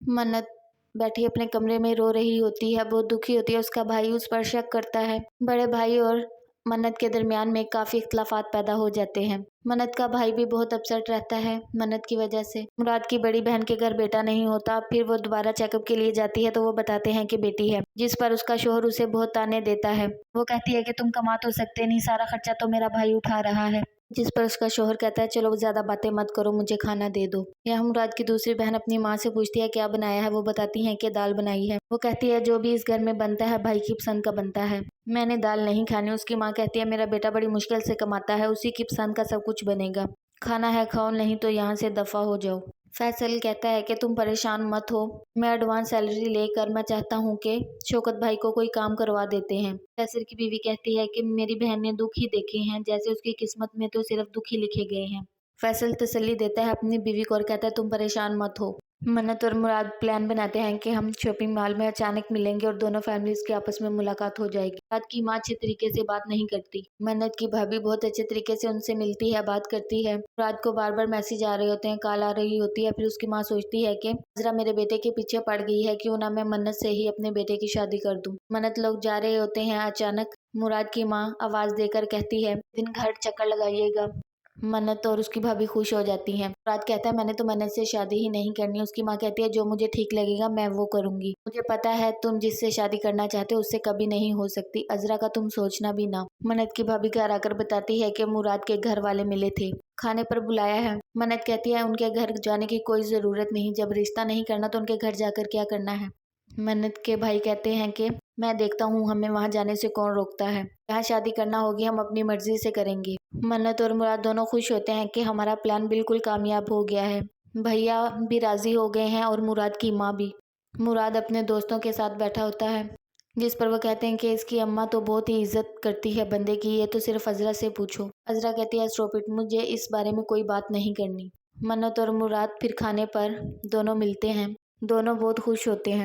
मन्नत बैठी अपने कमरे में रो रही होती है, बहुत दुखी होती है। उसका भाई उस पर शक करता है। बड़े भाई और मन्नत के दरमियान में काफ़ी इख्तलाफात पैदा हो जाते हैं। मन्नत का भाई भी बहुत अपसेट रहता है मन्नत की वजह से। मुराद की बड़ी बहन के घर बेटा नहीं होता। फिर वो दोबारा चेकअप के लिए जाती है तो वो बताते हैं कि बेटी है, जिस पर उसका शोहर उसे बहुत ताने देता है। वो कहती है कि तुम कमा तो सकते नहीं, सारा खर्चा तो मेरा भाई उठा रहा है। जिस पर उसका शोहर कहता है चलो ज़्यादा बातें मत करो, मुझे खाना दे दो। यहाँ मुराद की दूसरी बहन अपनी माँ से पूछती है क्या बनाया है। वो बताती है कि दाल बनाई है। वो कहती है जो भी इस घर में बनता है भाई की पसंद का बनता है, मैंने दाल नहीं खानी। उसकी माँ कहती है मेरा बेटा बड़ी मुश्किल से कमाता है, उसी की पसंद का सब कुछ बनेगा, खाना है खाओ, नहीं तो यहाँ से दफा हो जाओ। फैसल कहता है कि तुम परेशान मत हो, मैं एडवांस सैलरी लेकर मैं चाहता हूँ कि शौकत भाई को कोई काम करवा देते हैं। फैसल की बीवी कहती है कि मेरी बहन ने दुख ही देखे हैं, जैसे उसकी किस्मत में तो सिर्फ दुख ही लिखे गए हैं। फैसल तसल्ली देता है अपनी बीवी को और कहता है तुम परेशान मत हो। मन्नत और मुराद प्लान बनाते हैं कि हम शॉपिंग मॉल में अचानक मिलेंगे और दोनों फैमिलीज की आपस में मुलाकात हो जाएगी। मुराद की माँ अच्छे तरीके से बात नहीं करती। मन्नत की भाभी बहुत अच्छे तरीके से उनसे मिलती है, बात करती है। मुराद को बार बार मैसेज आ रहे होते हैं, कॉल आ रही होती है। फिर उसकी माँ सोचती है कि अज़रा मेरे बेटे के पीछे पड़ गई है, क्यों ना मैं मन्नत से ही अपने बेटे की शादी कर दूं। मन्नत लोग जा रहे होते हैं, अचानक मुराद की माँ आवाज देकर कहती है दिन घर चक्कर लगाइएगा। मन्नत और उसकी भाभी खुश हो जाती हैं। मुराद कहता है मैंने तो मन्नत से शादी ही नहीं करनी। उसकी माँ कहती है जो मुझे ठीक लगेगा मैं वो करूंगी, मुझे पता है तुम जिससे शादी करना चाहते हो उससे कभी नहीं हो सकती, अज़रा का तुम सोचना भी ना। मन्नत की भाभी घर आकर बताती है कि मुराद के घर वाले मिले थे, खाने पर बुलाया है। मन्नत कहती है उनके घर जाने की कोई ज़रूरत नहीं, जब रिश्ता नहीं करना तो उनके घर जाकर क्या करना है। मन्नत के भाई कहते हैं कि मैं देखता हूँ हमें वहाँ जाने से कौन रोकता है, यहाँ शादी करना होगी, हम अपनी मर्जी से करेंगे। मन्नत और मुराद दोनों खुश होते हैं कि हमारा प्लान बिल्कुल कामयाब हो गया है। भैया भी राजी हो गए हैं और मुराद की माँ भी। मुराद अपने दोस्तों के साथ बैठा होता है, जिस पर वो कहते हैं कि इसकी अम्मा तो बहुत ही इज्जत करती है बंदे की, ये तो सिर्फ अज़रा से पूछो। अज़रा कहती है स्टॉप इट, मुझे इस बारे में कोई बात नहीं करनी। मन्नत और मुराद फिर खाने पर दोनों मिलते हैं, दोनों बहुत खुश होते हैं।